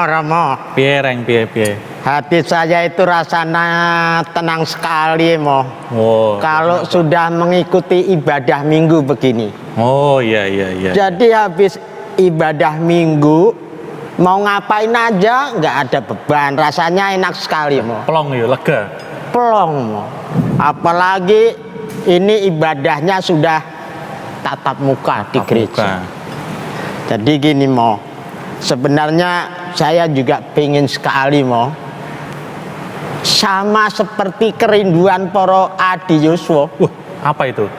Romo. Piye reng, piye. Hati saya itu rasanya tenang sekali, Mo. Oh. Kalau sudah mengikuti ibadah minggu begini. Oh, iya. Jadi habis ibadah minggu, mau ngapain aja nggak ada beban. Rasanya enak sekali, Mo. Plong ya, lega. Plong, Mo. Apalagi ini ibadahnya sudah tatap muka di gereja. Jadi gini, Mo. Sebenarnya saya juga pengen sekali, Mo, sama seperti kerinduan para Adi Yuswa. Apa itu?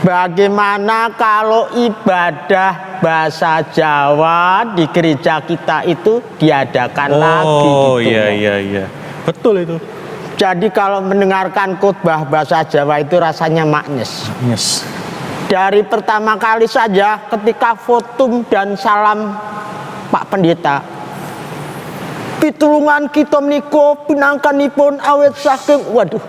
Bagaimana kalau ibadah bahasa Jawa di gereja kita itu diadakan lagi gitu. Oh iya. Betul itu. Jadi kalau mendengarkan khotbah bahasa Jawa itu rasanya maknyes. Yes. Dari pertama kali saja ketika votum dan salam Pak Pendeta, pitulungan kita meniko pinangkanipun awet saking, waduh,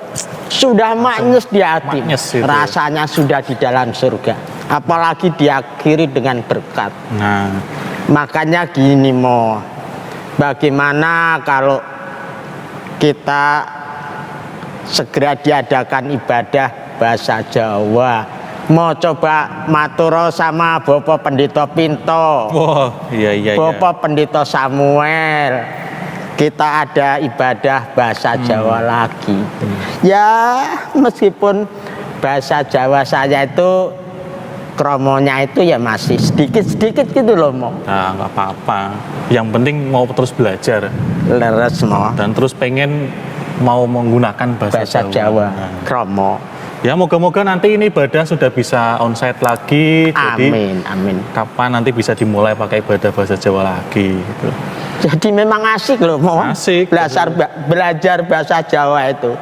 sudah maknyes di hati. Rasanya sudah di dalam surga. Apalagi diakhiri dengan berkat. Nah, makanya gini, Mo, bagaimana kalau kita segera diadakan ibadah bahasa Jawa? Mau coba maturo sama Bapak Pendeta Pinto. Oh iya. Bapak Pendeta Samuel. Kita ada ibadah bahasa Jawa lagi. Ya meskipun bahasa Jawa saya itu kromonya itu ya masih sedikit-sedikit gitu loh, Mo. Nah, nggak apa-apa. Yang penting mau terus belajar. Leres, Mo. Dan terus pengen mau menggunakan bahasa Jawa. Kromo. Ya moga-moga nanti ini ibadah sudah bisa onsite lagi. Amin. Kapan nanti bisa dimulai pakai ibadah bahasa Jawa lagi gitu. Jadi memang asik loh, Mo. Asik. Belajar bahasa Jawa itu.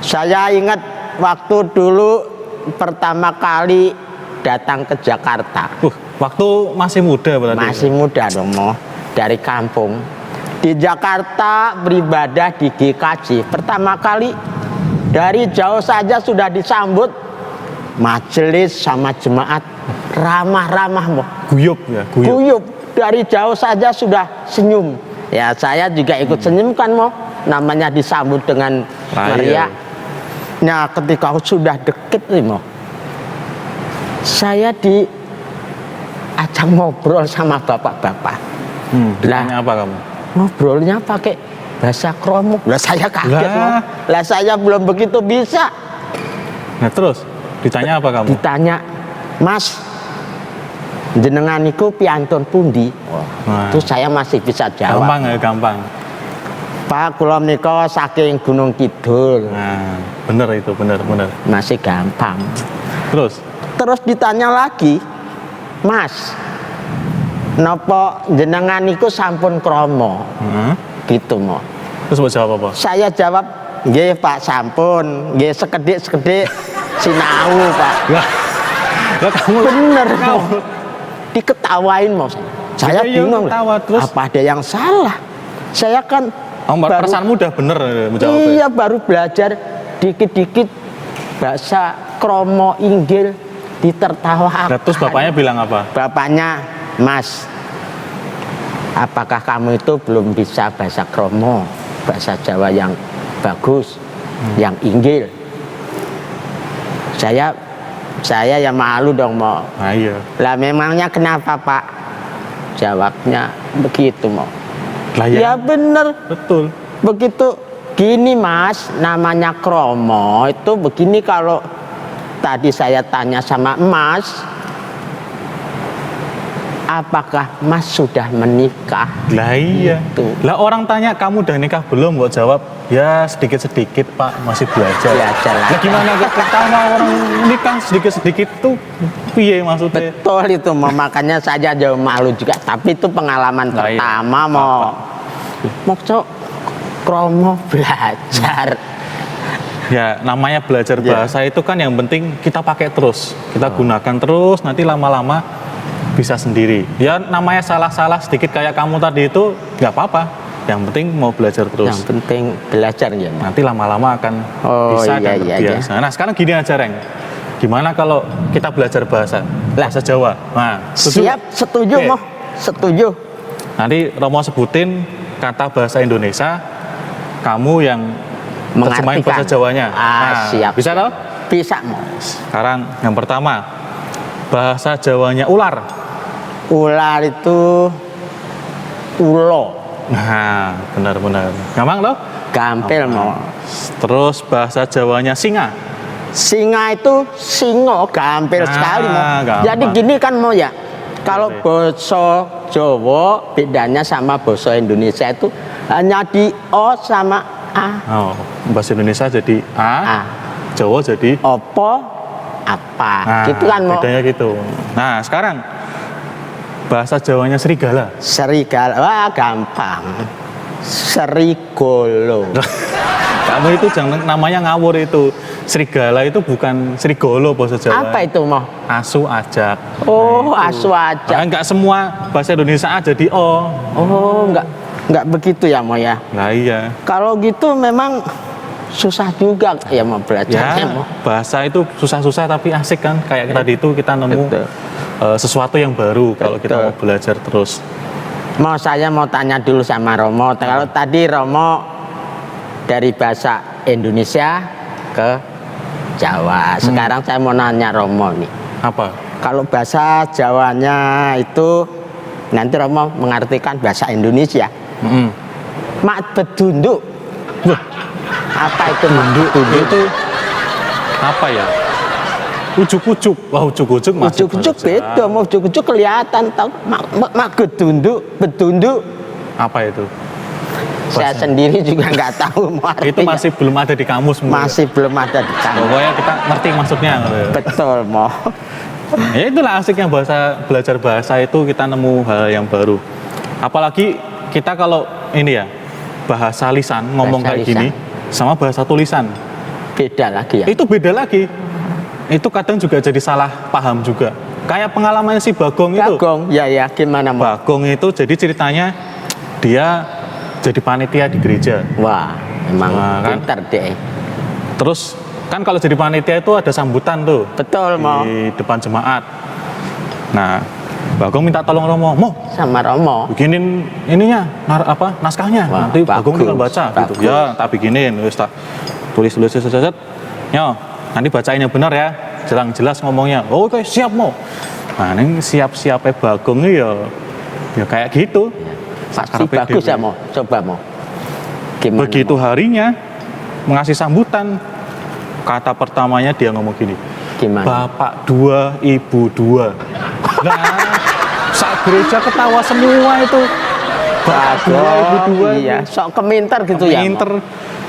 Saya ingat waktu dulu pertama kali datang ke Jakarta. Waktu masih muda berarti. Masih muda dong, Mo. Dari kampung. Di Jakarta beribadah di GKJ. Pertama kali dari jauh saja sudah disambut majelis sama jemaat ramah-ramah, Mo. Guyup ya, guyup. Dari jauh saja sudah senyum. Ya saya juga ikut senyum kan, Mo. Namanya disambut dengan meriah. Nah ketika sudah deket nih, Mo, saya diajak ngobrol sama bapak-bapak. Ditanya apa kamu? Ngobrolnya pakai bahasa kromo. Lah saya kaget, Mo. Lah saya belum begitu bisa. Nah terus ditanya apa kamu? Ditanya, Mas, jenengan niku piantun pundi? Terus saya masih bisa jawab. Gampang. Pak, kula menika saking Gunung Kidul. Nah, bener itu, bener. Masih gampang. Terus ditanya lagi, Mas, napa jenengan niku sampun kromo? Gitu, Mo. Terus mau jawab apa? Saya jawab, nggih Pak, sampun. Nggih sekedhik-sekedhik sinau, Pak. Lah kamu bener, Mo. Diketawain, Mo. Saya bingung. Terus apa ada yang salah? Saya kan perasaanmu udah bener menjawab. Iya, baru belajar dikit-dikit bahasa kromo inggil ditertawakan. Nah, terus bapaknya bilang apa? Bapaknya, Mas, apakah kamu itu belum bisa bahasa kromo, bahasa Jawa yang bagus, yang inggil? Saya ya malu dong, Mo. Nah, iya. Lah memangnya kenapa, Pak? Jawabnya begitu, Mo. Lah, ya bener. Betul. Begitu. Gini, Mas, namanya kromo itu begini. Kalau tadi saya tanya sama Mas, apakah Mas sudah menikah? Lah iya. Gitu. Lah orang tanya kamu udah nikah belum? Buat jawab, ya sedikit-sedikit Pak, masih belajar. Lah gimana kita mau orang nikah sedikit-sedikit tuh piye maksudnya? Betul itu, makanya saya jauh malu juga. Tapi itu pengalaman pertama, mau kromo belajar. Ya namanya belajar bahasa itu kan yang penting kita pakai terus, kita gunakan terus, nanti lama-lama bisa sendiri. Ya namanya salah-salah sedikit kayak kamu tadi itu nggak apa-apa. Yang penting mau belajar terus. Yang penting belajar ya. Nanti lama-lama akan bisa dan terbiasa. Nah sekarang gini aja, Reng. Gimana kalau kita belajar bahasa Jawa? Nah, siap, setuju, Mo. Setuju. Nanti Romo sebutin kata bahasa Indonesia, kamu yang terjemahin bahasa Jawanya. Siap. Bisa toh? Bisa Mo. Sekarang yang pertama, bahasa Jawanya ular. Ular itu ulo. Nah, benar-benar. Gampang loh? Gampil Mo. Terus bahasa Jawanya singa. Singa itu singo, gampil sekali Mo. Gampang. Jadi gini kan Mo ya. Kalau Boleh. bahasa Jawa bedanya sama bahasa Indonesia itu hanya di O sama A. Oh, bahasa Indonesia jadi A. Jawa jadi Opo apa. nah, Gitu kan Mo. bedanya gitu. Nah, sekarang bahasa Jawanya serigala. Serigala, wah gampang. Serigolo. Kamu itu jangan namanya ngawur itu. Serigala itu bukan serigolo bahasa Jawa. Apa itu Mo? Asu ajak. Oh, asu aja. Nah, enggak semua bahasa Indonesia A jadi O. Oh, enggak begitu ya Mo ya. Nah iya. Kalau gitu memang susah juga ya Mo belajarnya Ya, Mo. bahasa itu susah-susah tapi asik kan. Kayak tadi itu kita nemu Betul. sesuatu yang baru kalau kita Betul. mau belajar terus. Saya mau tanya dulu sama Romo. Kalau tadi Romo dari bahasa Indonesia ke Jawa. Sekarang saya mau nanya Romo nih. Apa? Kalau bahasa Jawanya itu nanti Romo mengartikan bahasa Indonesia. Mak bedunduk. Wah, Apa itu mak bedunduk? itu apa ya? Ujuk-ujuk. Wah, ujuk-ujuk masih Ujuk-ujuk bahasa. beda, mau ujuk-ujuk kelihatan tau. Mak bedunduk. Apa itu? Saya sendiri juga nggak tahu mau Itu artinya. masih belum ada di kamus. Mbak. Masih belum ada di kamus. Pokoknya kita ngerti maksudnya. Betul, Mo. Ya itulah asiknya belajar bahasa itu kita nemu hal yang baru. Apalagi kita kalau ini ya bahasa lisan ngomong Bahasa kayak lisan. gini sama bahasa tulisan Beda lagi ya. itu beda lagi. Itu kadang juga jadi salah paham juga. Kayak pengalamannya si Bagong itu. Bagong, ya gimana Mo? Bagong itu jadi ceritanya dia jadi panitia di gereja. Wah, emang Wah, kan? pintar deh. Terus kan kalau jadi panitia itu ada sambutan tuh Betul, Mo. di depan jemaat. Nah, Bagong minta tolong Romo, Mo, Sama Romo. bikinin ininya, naskahnya. Wah, Nanti Bagong bagus, tinggal baca gitu. bagus. Ya, tak bikinin, wis tak tulis set. Yo, nanti bacain yang benar ya. Jelas ngomongnya. Oh, oke, siap Mo. Nah, ini siap-siapnya Bagong ini ya kayak gitu. Pasti Karepe bagus dewe. ya Mo. Coba Mo. Gimana? Begitu Mo? harinya mengasih sambutan, kata pertamanya dia ngomong gini, Gimana? Bapak 2, Ibu 2. Nah, saat gereja ketawa semua itu. Bapak 2, Ibu 2. Iya, sok keminter gitu ya. Mo. Pinter.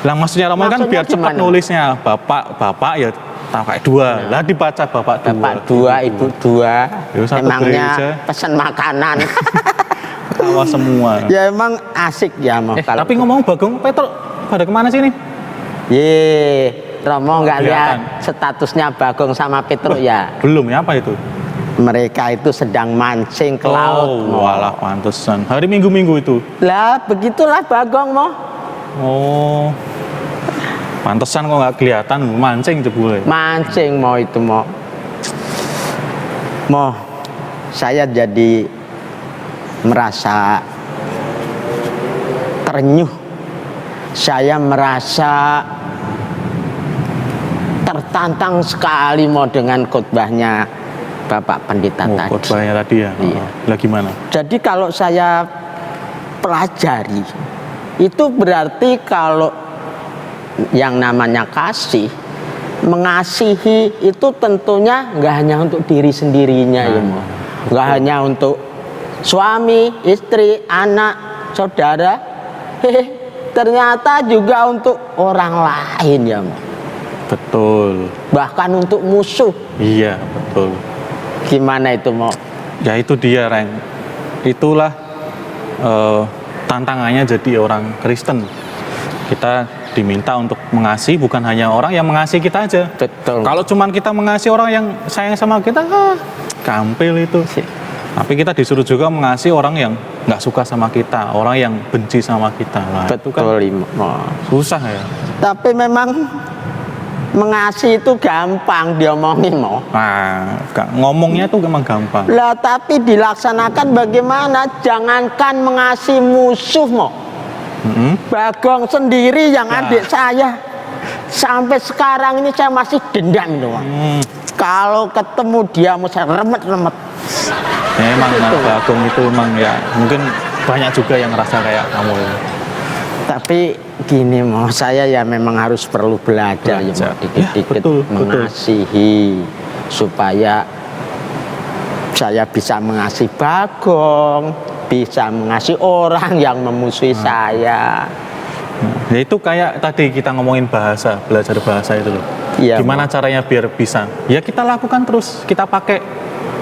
Lah maksudnya Romo kan Maksudnya biar cepat gimana? nulisnya. Bapak ya pakai 2. Lah dibaca Bapak 2. Bapak 2, Ibu 2. Ya, satu Emangnya gereja. pesan makanan. Ketawa semua. Ya emang asik ya Mo. Kalau Tapi ngomong Bagong Petro pada kemana sih nih? Romo nggak lihat Kelihatan. statusnya Bagong sama Petruk ya. Belum ya, apa itu? Mereka itu sedang mancing ke laut. Oh, Mo. walah pantesan. Hari Minggu-Minggu itu. Lah begitulah Bagong Mo. Oh, pantesan kok nggak kelihatan mancing jebule. Mancing Mo itu Mo. Mo, saya jadi merasa terenyuh. Saya merasa tertantang sekali Mo dengan khotbahnya Bapak Pendeta Oh, tadi. khotbahnya tadi ya. Iya. Lah gimana? Jadi kalau saya pelajari, itu berarti kalau yang namanya kasih, mengasihi itu tentunya nggak hanya untuk diri sendirinya ya Mo. Nggak hanya untuk suami, istri, anak, saudara. Ternyata juga untuk orang lain ya Mo. Betul. Bahkan untuk musuh. Iya, betul. Gimana itu Mo? Ya itu dia, Reng. Itulah tantangannya jadi orang Kristen. Kita diminta untuk mengasihi bukan hanya orang yang mengasihi kita aja. Betul. Kalau cuman kita mengasihi orang yang sayang sama kita, gampil itu. Tapi kita disuruh juga mengasihi orang yang nggak suka sama kita, orang yang benci sama kita. Nah, itu kan Betul Mo. susah ya. Tapi memang Mengasih itu gampang diomongin mau. Nah, ngomongnya tuh emang gampang. Lah tapi dilaksanakan bagaimana? Jangankan mengasihi musuh mau. Bagong sendiri yang adik saya sampai sekarang ini saya masih dendam itu Mas. Kalau ketemu dia saya remet-remet. Emang Bagong itu emang ya mungkin banyak juga yang ngerasa kayak kamu. Tapi gini mau saya ya memang harus perlu belajar ya Belajar. dikit-dikit Ya, betul. mengasihi supaya saya bisa mengasihi Bagong, bisa mengasihi orang yang memusuhi saya. Ya itu kayak tadi kita ngomongin bahasa, belajar bahasa itu loh. Iya, Gimana caranya biar bisa? Ya kita lakukan terus, kita pakai.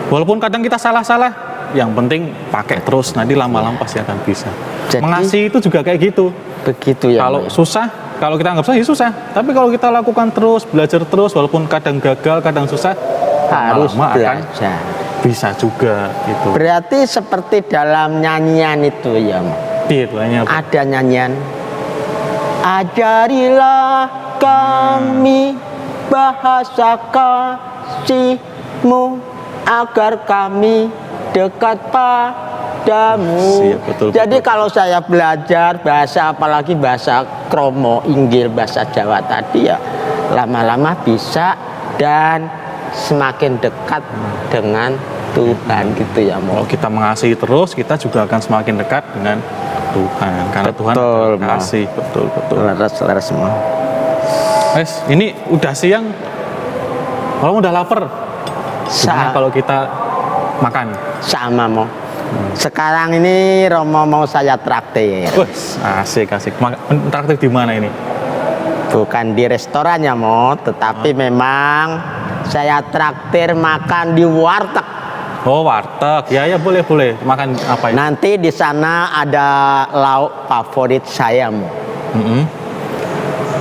Walaupun kadang kita salah-salah, yang penting pakai terus. Nanti lama-lama pasti akan bisa. Jadi- Mengasihi itu juga kayak gitu. Begitu ya. Kalau Mbak. susah, kalau kita anggap susah, ya susah. Tapi kalau kita lakukan terus, belajar terus, walaupun kadang gagal, kadang susah, Harus lama-lama akan belajar. bisa juga gitu. Berarti seperti dalam nyanyian itu ya Mbak. Itu hanya Ada nyanyian. Ajarilah kami bahasa kasihmu agar kami dekat padamu. Siap, betul, Jadi betul. kalau saya belajar bahasa apalagi bahasa kromo, inggil, bahasa Jawa tadi ya lama-lama bisa dan semakin dekat dengan Tuhan gitu ya Mo. kalau kita mengasihi terus, kita juga akan semakin dekat dengan Tuhan. Karena Tuhan Betul, Mo. kasih, betul. Leres Mo. Wes, ini udah siang. Kalau udah lapar, gimana kalau kita makan? Sama Mo. Sekarang ini Romo mau saya traktir. Wes, asik. Traktir di mana ini? Bukan di restorannya Mo, tetapi memang saya traktir makan di warteg. Oh, warteg. Ya, boleh. Makan apa ini? Nanti di sana ada lauk favorit saya Mo.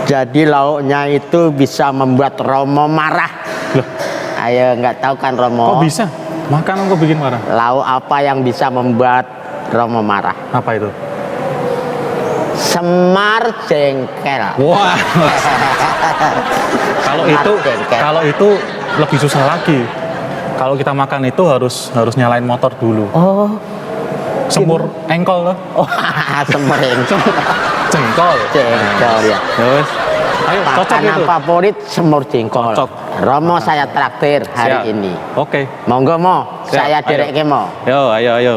Jadi lauknya itu bisa membuat Romo marah. Loh, Ayo nggak tahu kan Romo? kok bisa? Makanan kok bikin marah? Lauk apa yang bisa membuat Romo marah? Apa itu? Semar jengkel. Wah. Kalau itu lebih susah lagi. Kalau kita makan itu harus nyalain motor dulu. Oh, Semur engkol loh. oh semar jengkel. Jengkol. Jengkol ya. Ya wes. Ayo, cocok Makanan itu. favorit semur jengkol. Cocok. Romo saya traktir hari Siap. ini. Oke. Monggo Mo, Siap, saya ayo. derek Mo. Yo, ayo.